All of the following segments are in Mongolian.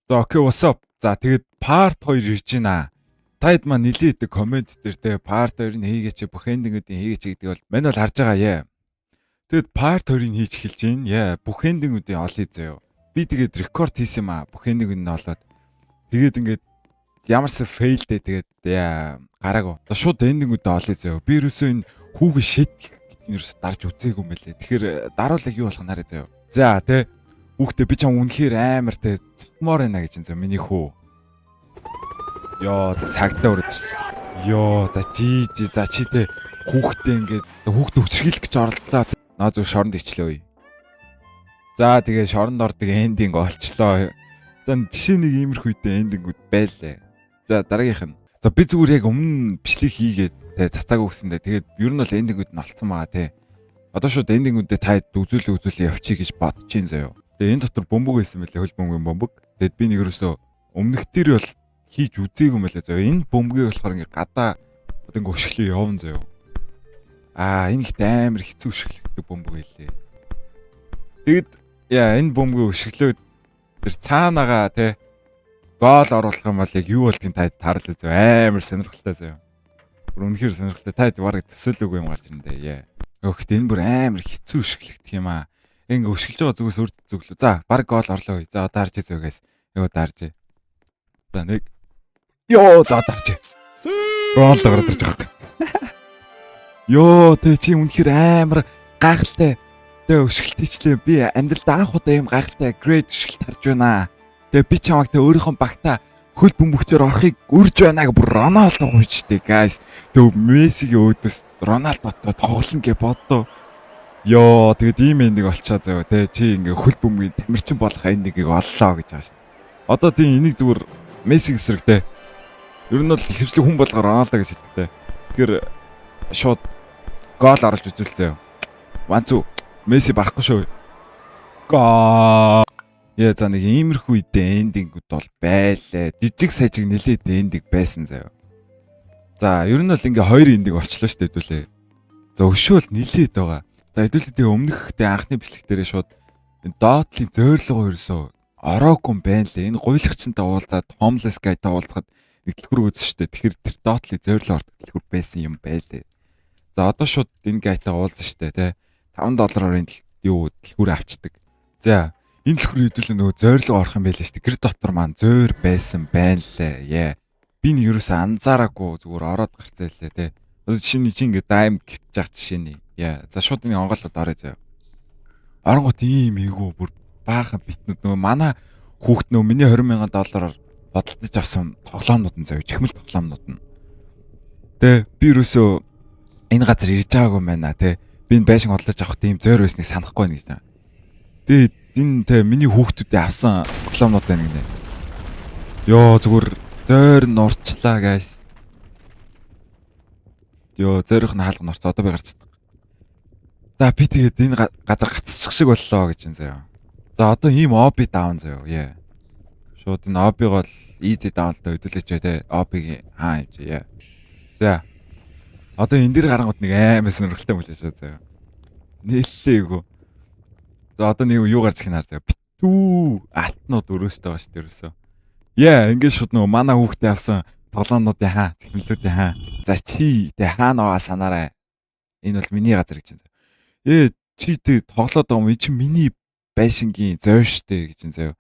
За окей, what's up? За тэгээд part 2 ирж байна. Таад маань нилээд комент дээр те part 2-ыг хийгээч бүх эндингүүдийн хийгээч гэдэг бол мань бол харж байгаа яа. Тэгэд part 2-ыг хийж эхэлж байна. Яа, бүх эндингүүдийн олъё заяа. Би тэгээд рекорд хийсэн юм аа. Бүх эндингүүд нь олоод тэгээд ингээд ямарсаа failдээ тэгээд яа гараагүй. Шууд эндингүүдээ олъё заяа. Би ерөөсөө энэ хүүгээ шид гэдэг нь ерөөсөө дарж үзээгүй юм байлээ. Тэгэхээр даруулаг юу болох нараа заяа. За те хүүхдээ би чам үнэхээр амар те цохмоор байна гэж энэ миний хүү. Йоо за цагтаа үрдэрсэн. Йоо за за чи те хүүхдээ ингээд хүүхдээ хүчрхийлэх гэж оролдлоо. Наа зөв шоронд ичлээ. За тэгээ шоронд ордог эндинг олчлоо. За жишээ нэг иймэрхүү үедээ эндингүүд байлаа. За дараагийнх нь. За би зүгээр яг өмнө бичлэг хийгээд те цацааг өгсөндөө тэгээд ер нь бол эндингүүд нь олцсон байгаа те. Одоо шууд эндингүүдэд та үзүүлээ явчих гэж бодож чинь заяа. Тэгээ энэ дотор бөмбөг байсан мөлий хөл бөмбөгийн бөмбөг. Тэгэд би нэг ерөөсөө өмнөх дээр бол хийж үзээгүй мөлий заяа. Энэ бөмбөгийг болохоор ингээ гадаа одоо ингээ өшгөлөө явна заяа. Энэ ихт амар хэцүү өшгөлөгдөг бөмбөг байлээ. Тэгэд яа энэ бөмбөгийг өшгөлөө тэр цаанаага те гол оруулах юм бол яг юу болдгийг таад таарлаа заяа. Амар сонирхолтой заяа. Бүр үнэхээр сонирхолтой. Таад бараг төсөөлөөгүй юм гарч ирнэ яа. Гэхдээ энэ бүр амар хэцүү өшгөлөгдөх юм аа. Ингээ өшгөлж байгаа зүгээс өрд зүглөө. За, баг гол орлоо. За, одоо харж зөөгөөс. Юу дарж. За, нэг. Йоо, за дарж. Гол гараад ирж байгаа. Йоо, тэ чи үнэхээр амар гайхалтай. Тэ өшгөлтийчлээ. Би амьдралд анх удаа юм гайхалтай грейд өшгөлт харж байна. Тэ би чамаг тэ өөрийнхөө багтаа хөл бөмбөгтөр орохыг үрж байнааг бүр Роналдо хуйчтэй, guys. Тэ Мессигийн өөдөөс Роналдотой тоглоно гэж боддоо. Йоо тэгэд ийм эндиг олчаа заяа те чи ингээ хөл бөмбөгийн тамирчин болох эндигийг оллоо гэж байгаа шүү дээ. Одоо тийм энийг зүгээр Месси эсрэг те. Ер нь бол хэвшлэг хүн болгоо Роналдо гэж хэлдэг те. Тэгэхээр шууд гол оруулж үзвэл заяа. 1-2 Месси барахгүй шүү. Гол. Яа за нэг иймэрхүү үедээ эндингүүд бол байлаа. Жижиг сажиг нэлээд эндиг байсан заяа. За ер нь бол ингээ хоёр эндиг олчлоо шүү дээ хэдүүлээ. За өшөөл нэлээд байгаа. За хэдүүлээ тэгээ өмнөхтэй анхны бичлэг дээрээ шууд энэ доотлын зөөлгөө ерөөсөө ороогүй юм байна лээ. Энэ гуйлагчтай уулзаад homeless guy-тай уулзахад нэг дэлгүр үзсэн шүү дээ. Тэгэхээр тэр доотлын зөөлгөө ордог дэлгүр байсан юм байлээ. За одоо шууд энэ guy-тай уулзсан шүү дээ, тэ. $5-оор энэ юу дэлгүр авчдаг. За энэ дэлгүр хэдүүлээ нөгөө зөөлгөө орох юм байлээ шүү дээ. Гэр дотор маань зөөр байсан байна лээ. Яа. Би нэг ерөөсөө анзаараагүй зүгээр ороод гарцаа лээ, тэ. Жишээний чи ингээ даймд гівтж байгаа жишээний. Яа. За шууд нэг онголоод орой заяа. Оронгот ийм эйгүү бүр баахан битнүүд нөгөө манай хүүхд нөгөө миний $20,000 бодолдож авсан тоглоомнууд нь заяа. Чихмэл тоглоомнууд нь. Тэ би ерөөсөө энэ газар ирж байгаагүй байна тэ. Би энэ байшин бодлож авах тийм зөөр байсныг санахгүй байна гэж байна. Тэгээд энэ тэ миний хүүхдүүдээ авсан тоглоомнууд байна гинэ. Йоо зүгээр зөөр нурчлаа guys. Йоо зөөрийнх нь хаалга норцоо одоо би гарч чаддаг. За би тэгээд энэ газар гацчих шиг боллоо гэж энэ заяа. За одоо ийм оби даун заяа. Яа. Шууд энэ обиг бол easy даунлтай хөдөлж тэ обиг хаа юм чи яа. За. Одоо энэ дээр гарангууд нэг амар сонирхолтой юм лээ заяа. Нээлээгүй. За одоо нэг юу гарч ихнаар заяа. Битүү алтнууд өрөөстэй байгаа шүү дээ ерөөсөө. Яа ингээд шууд нөгөө манай хүүхдээ авсан тоглоомнуудын хаа, технологийн хаа. За чи тэ хаана байгаа санаарай. Энэ бол миний газар гэж байна. Чи тэ тоглоод байгаа юм чи миний байшингийн зөөр штэ гэж байна заяа.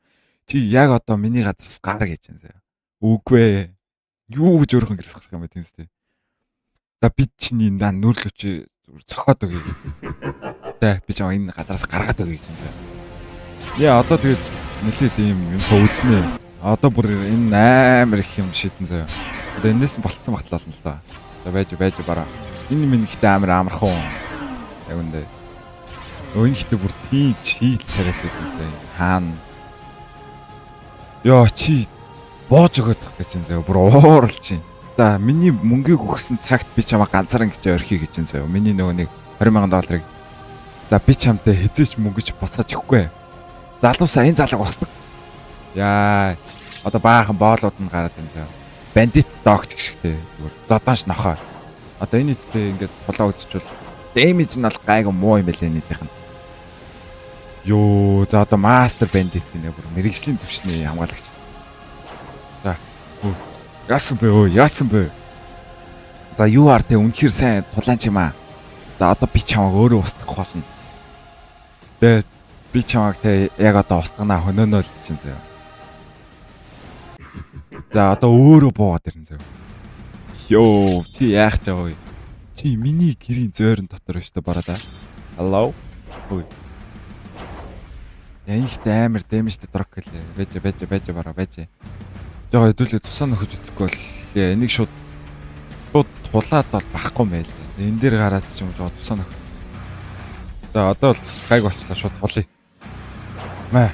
Чи яг одоо миний газараас гар гэж байна заяа. Үгүй ээ. Юу гэж өөрхөн гэрсгэх юм бэ тийм үстэй. За бид чиний нүрлөч цохоод өгье. Тэ би чам энэ газараас гаргаад өгье гэж байна заяа. Яа одоо тэгээд нэлээд ийм юм төвзнэ. Одоо бүр энэ амар их юм шидэн заяа. Одоо энэс нь болцсон батлаа л да. За байж бараа. Энэ минь ихтэй амар амархан. Яг үндэ. Өө ихтэй бүр тийм чийл тариад байсан. Хаана. Йоо чи боож өгöd гэж заяа. Бүр уурал чи. За миний мөнгийг өгсөн цагт би чамаа ганцаараа гэж орхий гэж заяа. Миний нөгөө нэг $20,000. За би чамтай хизээч мөнгөж буцааж өгөхгүй. Залуусаа энэ залууг устдаг. Яа. Одоо баахан боолууд нь гараад байна заяа. Бандит догч гişгтэй зүгээр зодоош нохоо. Одоо энэ үедээ ингээд тулаа үзчихвэл damage нь бол гайгүй муу юм байлээ нийтийнх нь. Йоо за одоо мастер бандит гинэ бүр мэрэгжлийн төвчний хамгаалагч. За. Яасан бэ? За юу ар те үнэхээр сайн тулаан ч юм аа. За одоо би чамайг өөрөө устгах болно. Тэгээ би чамайг те яг одоо устгана хөнөөнөө л чинь заяа. За одоо өөрөө буугаад ирэн заяа. Йоо чи яах ч аваа. Чи миний гэрийн зойрон дотор байна шүү дээ бараа да. Hello. Ой. Яинхтэй амар дэмэжтэй дрог гэлээ. Байж бараа байж. Жоо хэдүүлээ тусаа нөхөж үзэхгүй бол энийг шууд тулаад бол барахгүй мэлээ. Энэ дээр гараад ч юм жоо тусаа нөх. За одоо бол цус гайг болчлаа шууд тулъя. Маа.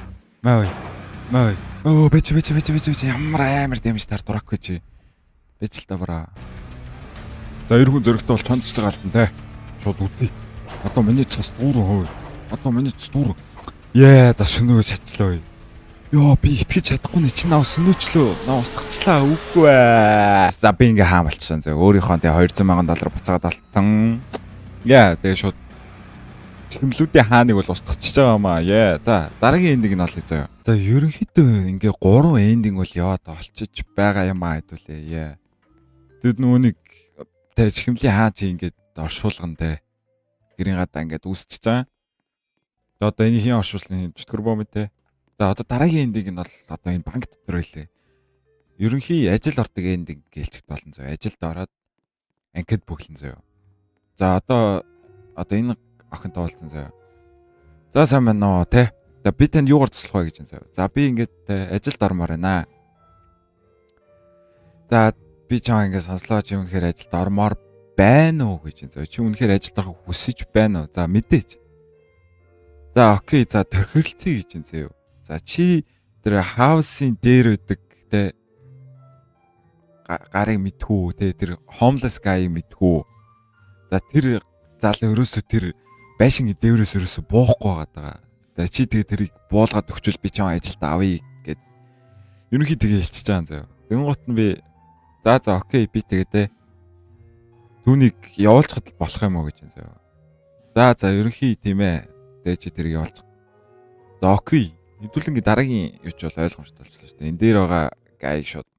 Оо байж ямар амар дэмэжтэй дрог гэж. Байж л та бараа. За эргэн зөрөгтэй бол чондж байгаа л тань те. Шууд үзье. Одоо миний цус дүүрэн хөөе. Яа за шөнөөгөө чачлаа. Йоо би итгэж чадахгүй чи наа сөнөөчлөө. Наа устгацлаа үгүй ээ. За би ингээ хаамалчсан зөө. Өөрийнхөө тэ $200,000 буцаагаад алдсан. Яа тэгээ шууд чихмлүүдийн хааныг бол устгachж байгаа маа. Яа за дараагийн эндиг нь олъё зөө. За ерөнхийдөө ингээ 3 эндинг бол яваад олчиж байгаа юм аа хэдүүлээ. Яа. Тэд нүуник тэ чихмлийн хаан чи ингээд оршуулган тэ гэрийн гадаа ингээд үүсчихэж байгаа. Одоо энэ хин оршуулсан чөтгөр бом тэ. За одоо дараагийн эндиг нь бол одоо энэ банк дотор байлээ. Ерөнхий ажил ордог эндиг гэлчт болно зөө. Ажилд ороод анкет бүглэн зөө. За одоо энэ охинтой уулзсан зөө. За сайн байна уу те. За би танд юугаар туслах вэ гэж зөө. За би ингээд ажилд ормоор байна. За би чам ингээд сонслоо чи үнэхээр ажилд ормоор байна уу гэж зөө. Чи үнэхээр ажилд орох хүсэж байна уу? За мэдээч. За окей за тохиролцъё гэж зөө. За чи тэр хаусын дээр үүдэг те гарыг мэдхүү те тэр homeless guy мэдхүү. За тэр залуу өрөөсөө тэр байшин дээрээс өрөөсөө буухгүй байгаа. За чи тэгээ тэрийг буулгаад өгчвөл би чам ажилд авъя гэд. Ерөнхий тэгээ хэлчихэж байгаа зөө. Тэгэн гут нь би за окей би тэгээ те түүнийг явуулчихад болох юм уу гэж зөө. За ерөнхий тийм ээ. Тэгээ чи тэрийг явуулчих. За окей. Хэдүүлэнгийн дараагийн юуч бол ойлгомжтой болчихлоо шүү дээ. Энэ дээр байгаа гай шууд.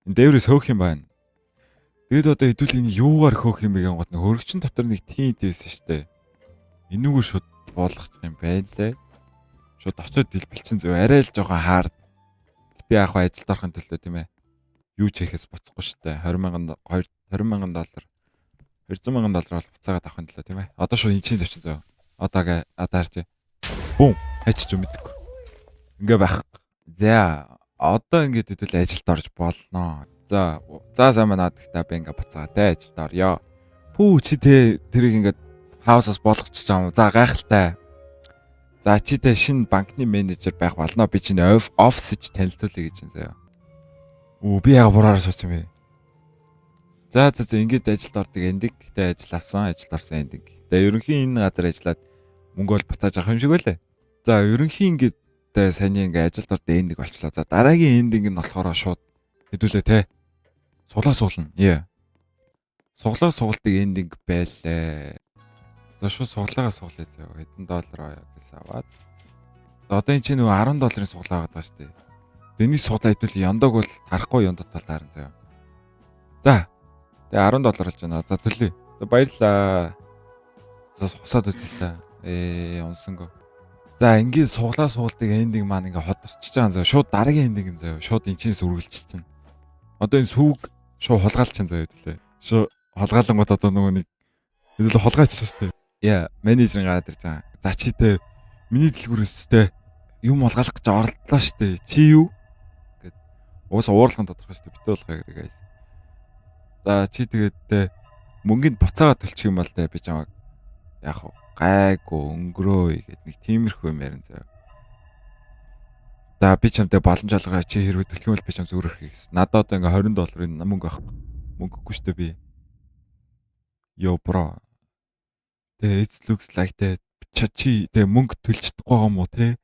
Энэ дээрээс хөөх юм байна. Тэгэд одоо хэдүүлэн юугаар хөөх юм бэ гэн гот хөргөчн дотор нэг тийм дээсэн шүү дээ. Энүүгээр шууд буулгачих юм байлаа. Шууд очиод дэлбэлцэн зөв арай л жоохон хаард. Гэтэ яг хаа ажилд орохын төлөө тийм ээ. Юу ч хийхээс буцахгүй шүү дээ. $20,000 $200,000 бол буцаагаад авахын төлөө тийм ээ. Одоо шууд энэ чинь тавьчих зөө. Одоо харж. Бүүн хайчих юм мэдгүй. Ингээ байх. За одоо ингээд хэдүүл ажилд орж болно. За сайн байна гэхдээ би ингээ буцаагаад те ажилд орё. Пүү чи тэрийг ингээд хаусаас болгочихж байгаа юм. За гайхалтай. За чи тэ шинэ банкны менежер байх болно. Би чинь офисж танилцуулъя гэж байна заяа. Би яга бураараа суусан юм бэ? За ингээд ажилд ордог эндик тэ ажил авсан, ажилд орсон эндик. Тэгээ ерөнхийн энэ газар ажиллаад мөнгө бол буцааж авах юм шиг байлаа. За ерөнхийн ингээд саний ингээд ажилд ордог эндик болчлоо. За дараагийн эндик нь болохоор шууд хэдүүлээ те. Суглаа суулна. Суглаа суулдаг эндик байлаа. За шууд суглаагаа суулъя зөө. Хэдэн доллар гэсэн аваад. За одоо энэ чинь нөгөө $10 суглаа байгаа шүү дээ. Тэний суглаа хэдүүл яндаг бол тарахгүй яндад тал таарна зөө. За тэгээ $10 болж байна. За төлөе. За баярлаа. За хусаад үзлээ. Унсанго. За ингээд суглаа суулдаг эндинг маань ингээд ходорчж байгаа зөө. Шууд дараагийн эндинг юм зөө. Шууд энэчнээс үргэлжилж чинь. Одоо энэ сүг шууд хулгаалч чинь зөө хэлээ. Шууд хулгаалангууд одоо нөгөө нэг хэдүүл хулгайчихсан шүү дээ. Менежер гараад ирж байгаа. За чи тэ миний дэлгүүрээс тэ юм олгаалах гэж оролдлоо шүү дээ. Чи юу? Гэт уус уурлахын тодорхой шүү дээ. Битүү болгоо гэрээс. За чи тэгээд тэ мөнгөнд буцаагаад төлчих юм бол тэ би чамайг яг гайгүй өнгөрөө гэд нэг тиймэрхүү юм ярин заяа. За би чамтай боломж олгоо чи хэрвээ төлөх юм бол би чам зүрх хийсэн. Надад одоо ингээ $20 мөнгө байхгүй. Мөнгөгүй шүү дээ би. Yo bro. It looks like that чи тэ мөнгө төлж чадахгүй юм уу те?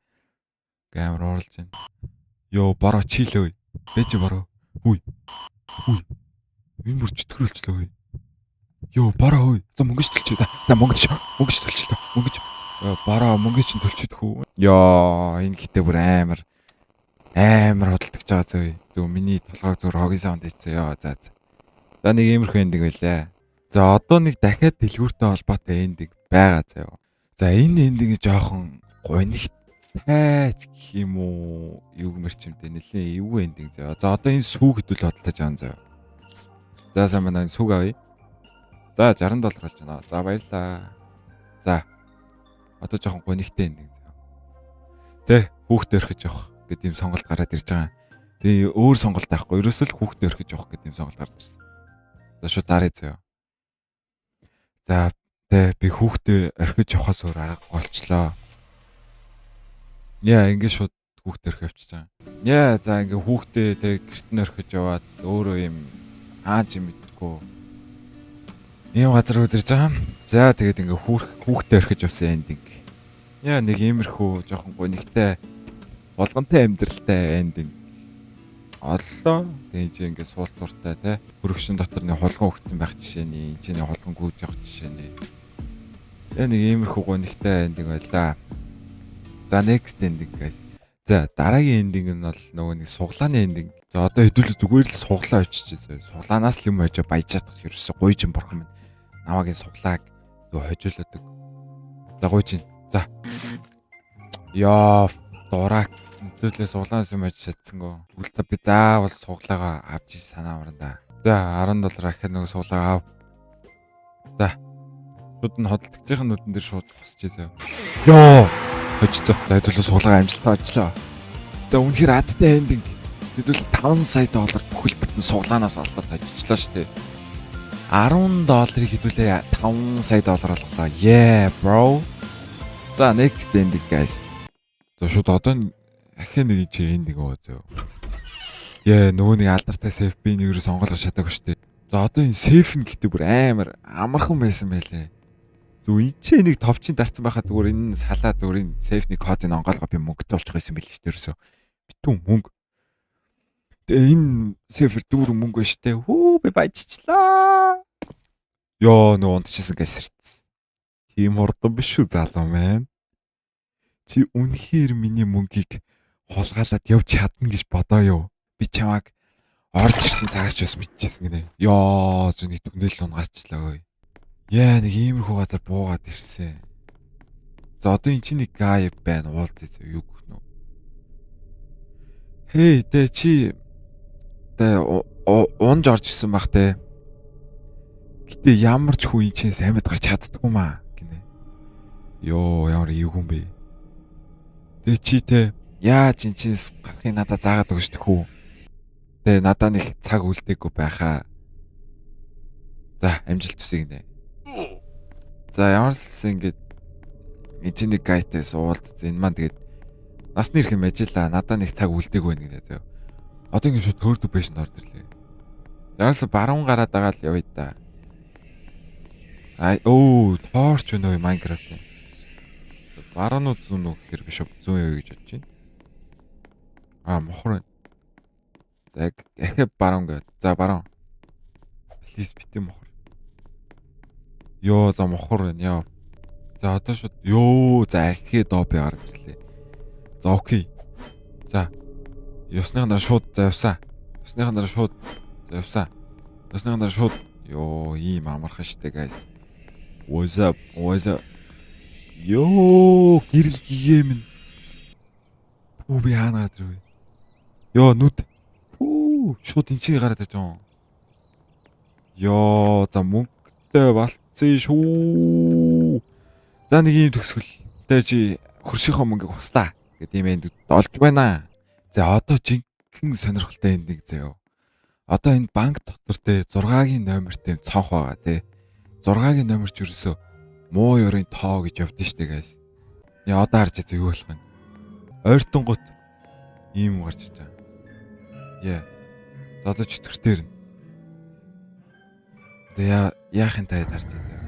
Гамар орлож байна. Yo bro чилөө. Бэж bro. Хүй. Энэ бүр чөтгөрөлчлөө. Yo bro. За мөнгөч төлчих. За мөнгөч төлчих та. Мөнгөч. Bro мөнгө чинь төлчих хүү. Yo энэ гэтээ бүр амар. Амар хөдөлтөж байгаа зөв миний толгойг зур хогийн саунд хийсэн ёо за. За нэг иймэрхүү эндинг байлаа. За одоо нэг дахиад дэлгүүртэй холбоотой эндинг байгаа заяа. За энэ эндинг жоохон гонигтай ч гэх юм уу юу гэмэрчмтэй нэлээ эвгүй эндинг заяа. За одоо энэ сүүг хэдүүл бодлоо жаан заяа. За сайн байна энэ сүүг авъя. За $60 болж байна. За баярлаа. За одоо жоохон гонигтай эндинг заяа. Тэ хүүхдээ орхиж явах гэдэг юм сонголт гараад ирж байгаа. Тэгээ өөр сонголт авахгүй. Ерөөсөө л хүүхдээ орхиж явах гэдэг юм сонголт гараад ирсэн. За шууд дарыг заяа. За тэ би хүүхдээ орхиж явахаас өөр аргагүй болчлоо. Яа ингэ шууд хүүхдээ орхиж явчихж байгаа. Яа за ингэ хүүхдээ тэ гэрт нь орхиж яваад өөрөө юм хааж юм мэдгүй. Ийм газар өдөрж байгаа. За тэгээд ингэ хүүхдээ орхиж явсан эндинг. Яа нэг иймэрхүү жоохон гонигтай болгонтой амьдралтай эндинг. Оллоо. Тэгээд чи ингэ суул дуртай те. Хөрөгшин дотор нэг холгон өгцөн байх жишээний, чи нэг холгон гүйж явах жишээний. Яа нэг иймэрхүү гонигтай эндинг байлаа. За next ending guys. За дараагийн эндинг нь бол нөгөө нэг суглааны эндинг. За одоо хэдүүлээ зүгээр л суглаа очиж. Суглаанаас л юм хожоо баяж чадах ерөөсө гуйжин бурхан минь. Намаагийн суглааг нөгөө хожуулдаг. За гуйжин. За. Яа дурак хэдүүлээ суглаанаас юм хожиж чадсангүй. Тэгвэл за би заавал суглаагаа авч санаа орно. За $10 ахиад нөгөө суглаа ав. За. Шууд нь хөдөлгчийн нүдэн дээр шууд босчихъя. Йоо хожицоо. За хэдүүлээ суглаагаа амжилттай очлоо. За үнэхээр азтай эндинг. Хэдүүл $5 сая бүхэл бүтэн суглаанаас олдоод хожичлаа штэ. $10 хэдүүлээ $5 сая болголоо. Yeah bro. За next ending guys. За шууд одоо ахин нэг чи эндинг аваа зөө. Yeah нөгөө нэг алдартай сейф би нэгрээ сонгоолгож чадаагүй штэ. За одоо энэ сейф нь гэдэг бүр амар амархан байсан байлээ. Зүг энэ нэг товчин дарцсан байхад зүгээр энэ салаа зүгээр энэ сейфний кодыг онгоолгоо би мөнгөтэй болчих байсан байл шүү дээ ерөөсөө. Битүү мөнгө. Тэгээ энэ сейфер дүүр мөнгө ба штэ. Хүү би баяжчлаа. Йоо нөө унтчихсан гэсэрч. Тийм хурдан биш үү залуу маань. Чи үнэхээр миний мөнгийг хулгайлаад явж чадна гэж бодоо юу? Би чамайг орж ирсэн цагаас ч бас мэдчихсэн гинэ. Йоо зүний түнэл унгаалчлаа ой. Яа нэг иймэрхүү газар буугаад ирсэн. За одоо эн чинь нэг гай байна уулзъя юу гэх нөө. Хей тэ чи тэ унж орж ирсэн бах тэ. Гэтэ ямар ч хүн чинь саймд гарч чаддгүй маа гинэ. Йоо ямар эвгүй юм бэ. Тэ чи тэ яаж эн чинь гарахыг надад заагаад өгч төхөө. Тэ надад нэг цаг үлдээгүй байхаа. За амжилт хүсье гинэ. За ямар ч ингэж нэг гайтай суулт энэ маань тэгээд насны ирэх юм ажиллаа надад нэг цаг үлдээг байна гинэ зөө. Одоо ингэ шууд third patient орж ирлээ. Зараас баруун гараад байгаа л явъя да. Ай оо торч өнөө Minecraft. Баруун уу зүүн үү гэхээр биш зүүн юу гэж бодож байна. Аа мохор байна. За дахиад баруун гэв. За баруун. Please битэн мохор. Йоо за мохор байна яа. За одоо шууд ёо за ахи доо би гарч ирлээ. За окей. За ёсных дараа шууд за явсаа. Ёсных дараа шууд за явсаа. Ёсных дараа шууд ёо ийм амархан штэ guys. What's up? Ёо гэрэл гигэм. Пүү би хаана гарч ирвэ? Ёо нүд. Пүү шууд энэ чинь гараад ирж байгаа. Ёо за мөнгөтэй болцсон шүү. За нэг юм төгсгөл. Тэ чи хөршийнхөө мөнгийг хуслаа гэдэг юм энд олж байна. За одоо жинхэнэ сонирхолтой эндинг заяа. Одоо энэ банк дотор тэ 6-гийн номертэй цонх байгаа тэ. 6-гийн номер ч ерөөсөө муу ёрын тоо гэж явдсан штэ guys. Яа одоо харж байгаа юу болох вэ? Ойртонгууд ийм гарч ирж байгаа. Яа. За одоо чөтгөртээр нь. Одоо яахын таад харж байгаа.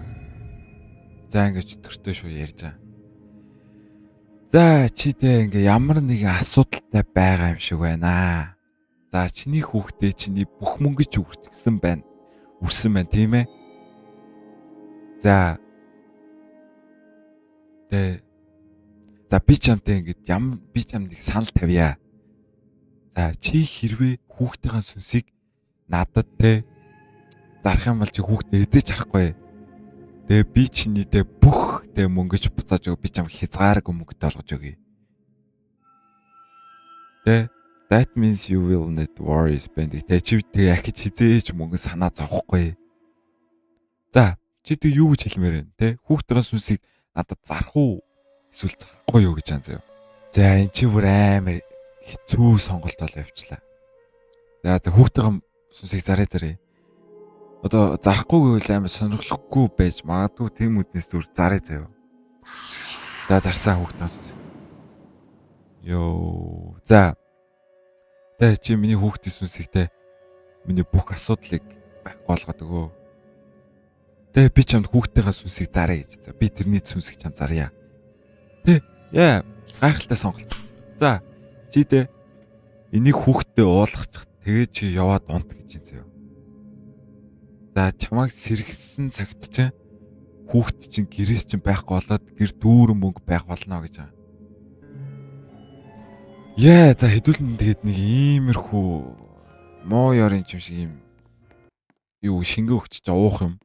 За ингэж чөтгөртөө шүү ярьж байгаа. За чи тэ ингээ ямар нэгэн асуудалтай байгаа юм шиг байна. За чиний хүүхдээ чиний бүх мөнгөж үргэлжсэн байна. Үрсэн байна тийм ээ. За тэ за би чамтай ингэж би чам нэг санал тавья. За чи хэрвээ хүүхдийн сүнсийг надад те зарах юм бол чи хүүхдээ эдэж харахгүй. Тэгээ би чиний тэ бүх тэ мөнгөж буцааж өг би чам хязгааргүй мөнгөтэй болгож өгье. Тэ that means you will not worry spending. Тэ чи тэг ахиж хизээж мөнгө санаа зовхгүй. За чи тэг юу гэж хэлмээр вэ те? Хүүхдийн сүнсийг надад зарах уу? Эсвэл зарахгүй юу гэж анзаа. За эн чи бүр амар хэцүү сонголт бол явчлаа. За хүүхдийн сүнсийг зараа. Одоо зарахгүй гэвэл амар сонирхолтой байж магадгүй тийм үднэс дүр зараа заяа. За зарсан хүүхдийн сүнс. Йоо. За. Тэ чи миний хүүхдийн сүнсийгтэй миний бүх асуудлыг байхгүй болгоод өгөө. Тэ би чамд хүүхдийн сүнсийг зараа гэж. За би тэрний сүнсийг чам заръя. Тэ яа гайхалтай сонголт. За чи тэ энийг хүүхдтэй уулгачих. Тэгээ чи яваад унт гэж юм заяа. За чамайг сэргсэн цагт чинь хүүхд чинь гэрээс чинь байхгүй болоод гэр дүүрэн мөнгө байх болно гэж байгаа. Яа за хэдүүлэн тэгээд нэг иймэрхүү муу ёрын юм шиг юм юу шингээ өгч чаа уух юм.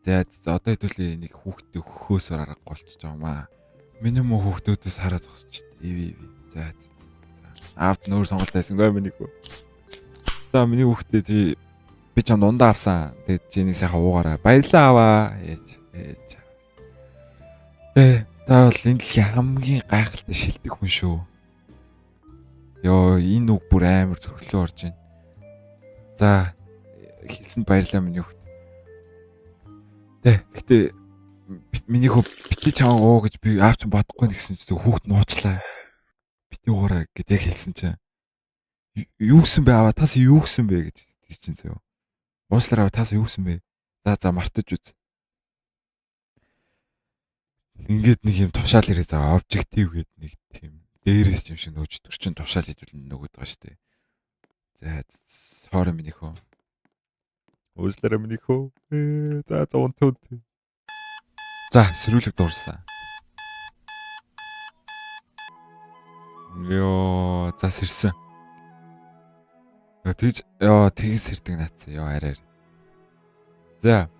За одоо хэдүүлээ нэг хүүхдээ өгөхөөсөр аргагүй болчихж байгаа юм аа. Миний муу хүүхдүүдээс хараа зогсож ив. За аавд нөр сонголт байсангүй миний хүү. За миний хүүхдээ би ч дундаа авсан. Тэгээд чиний сайхан уугаараа баярлаа аваа. Ээж. Та бол энэ дэлхийн хамгийн гайхалтай шилдэг хүн шүү. Йоо энэ үг бүр амар зөвхлөө орж байна. За хэлсэнд баярлаа миний хүүхд. Гэтээ миний хүүхд бити чамаа уу гэж би аав чинь бодохгүй гэсэн чинь хүүхд нууцлаа. Бити уугаараа гэдэг хэлсэн чинь юу гсэн бэ аваа тас юу гсэн бэ гэж чинь заяа. Ууслаараа таас юу гсэн бэ? За мартаж үз. Ингээд нэг юм тушаал ирээ заа обжектив гээд нэг тийм дээрээс юм шиг нөөж төрчин тушаал хийвэл нөгөөд байгаа штэ. За sorry миний хөө. Ууслаараа миний хөө. За унтууд. За сэрүүлэг дуурсан. Йоо за сэрсэн. Тэгж сэрдэг наацсан. Арай. За.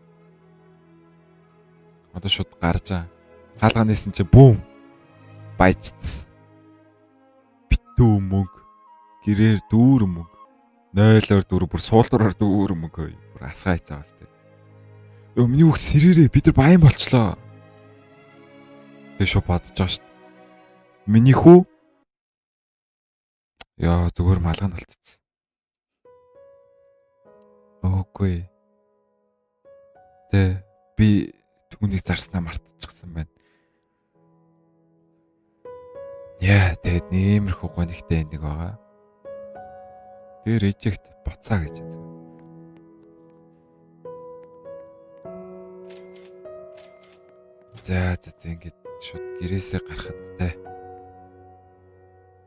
Одоо шууд гарчаа. Хаалганаас нь чи бүүм. Баяжц. Битүү мөнгө. Гэрээр дүүр мөнгө. 0-оор 4 бүр суулдураар дүүр мөнгө. Бүр асгаа хийцаагаас тээ. Йоо миний үг сэрээрээ бид нар баян болчлоо. Тэг шууд бодож байгаа шүү дээ. Миний хүү. Йоо зүгээр малгай нь болчихсон. Окей. Тэ би түүнийг зарснаа мартчихсан байна. Яа тэгэд нэмэрхүү гонигтай нэг байгаа. Тэр reject буцаа гэж юм. За ингээд шууд гэрээсээ гарахад те.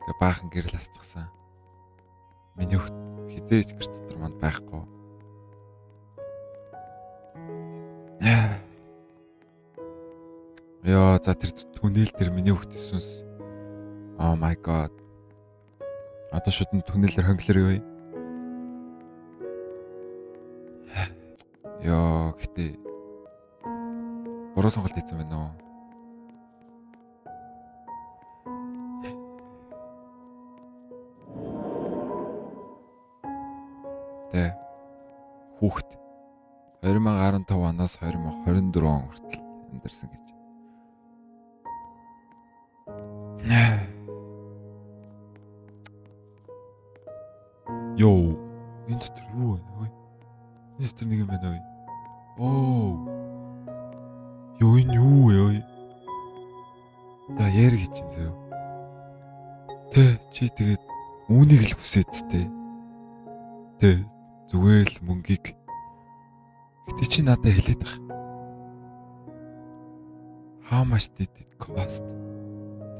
Ингээ баахан гэрэл асчихсан. Миний хизээж гэр дотор манд байхгүй. Яа за тэр түнэл дээр миний хүүхдийн сүнс. Oh my god. Одоо шууд түнэлээр хонглоор юу вэ? Яа гэтээ буруу сонголт хийсэн байна уу? Тэ хүүхд 2015 оноос 2024 он хүртэл амьдарсан гэж. Йоо, энэ дотор юу вэ? Энэ дотор нэг юм байна уу? Оо. Йоо, энэ юу вэ? За яар гэж юм зөө. Тэ чи тэгээд үүнийг л хүсээдтэй. Тэ зүгээр л мөнгийг. Гэтэ чи надад хэлээд байгаа. How much did it cost?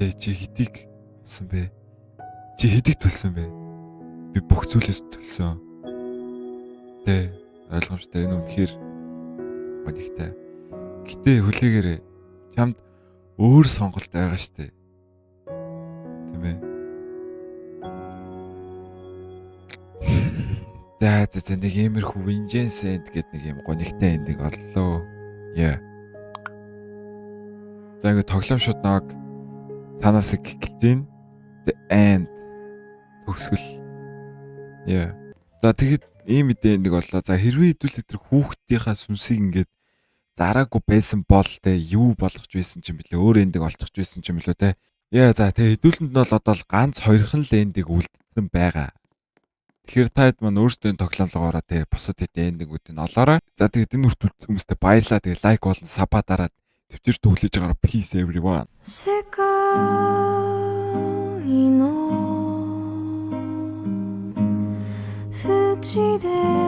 Тэ чи хэдийг авсан бэ? Чи хэдийг төлсөн бэ? Би бүх зүйлээс төлсөн. Тэ ойлгомжтой энэ үнэхээр бодихтай. Гэтэ хүлээгээрээ чамд өөр сонголт байгаа штэ. Тийм ээ. За нэг иймэрхүү Vengeance End гэдэг нэг юм гонигтай эндиг оллоо. Яа. За ингэ тоглоом шууд нэг танаас эхэлж гин. The End төгсгөл. Яа. За тэгэхэд ийм мэдээ эндиг боллоо. За хэрвээ хэдүүлээ тэр хүүхдийнхаа сүнсийг ингээд зараагүй байсан бол тэ юу болгож байсан ч юм бэлээ. Өөр эндиг олчих байсан ч юм бэлээ тэ. Яа за тэгээ хэдүүлэнд бол одоо л ганц хоёрхан л эндиг үлдсэн байгаа. Тэгэхээр таад маань өөрсдөө энэ тоглоомлогоороо тэгээ бусад хэдэн эндингүүд нь олоорой. За тэгээд энэ үрт үлдсэн хүмүүстээ баярлалаа. Тэгээ лайк болон саба дараад төвчөр төглөж байгаараа peace everyone. 世界の縁で